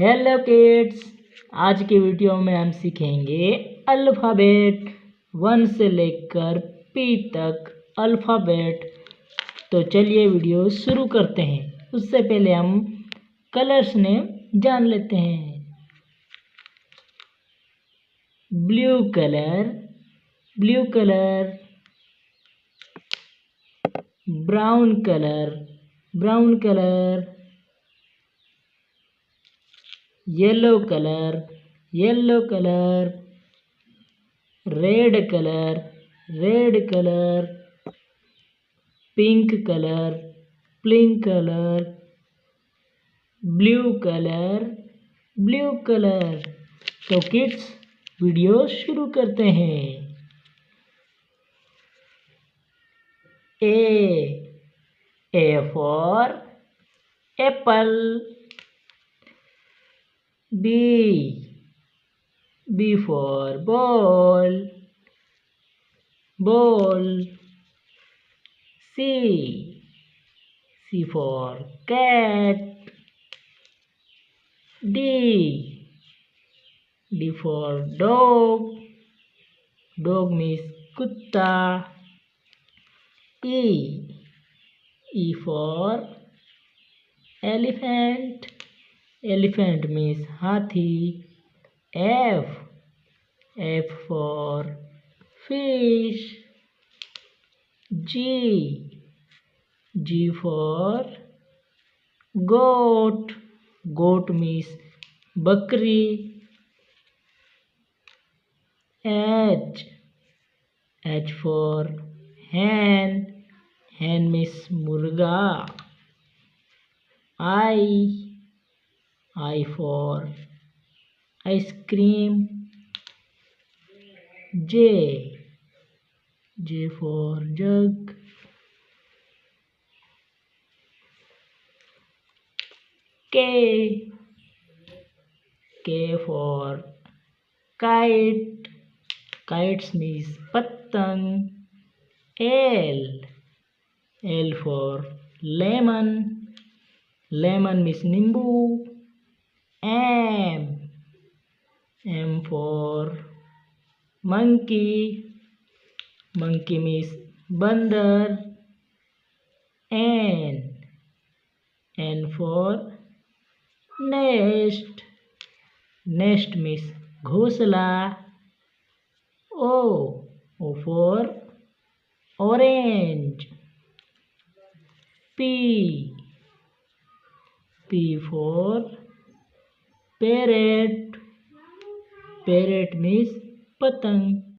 Hello kids, आज की video में हम सीखेंगे अल्फ़ाबेट 1 से लेकर पी तक अल्फ़ाबेट। तो चलिए वीडियो शुरू करते हैं। उससे पहले हम कलर्स नेम जान लेते हैं। Blue colour, blue colour. Brown colour, brown colour. Yellow colour, yellow colour. Red colour, red colour. Pink colour, pink colour. Blue colour, blue colour. तो किड्स वीडियो शुरू करते हैं। A for Apple. B for ball, ball. C for cat. D for dog, dog means kutta. E for elephant, elephant means hathi. F for fish. G for goat, goat means bakri. H for hen, hen means murga. I for ice cream. J for jug. K for kite, kites means patang. L for lemon, lemon means nimbu. M for monkey, monkey means bandar. N for nest, nest means घोंसला. O for orange. P for parrot, parrot means patang.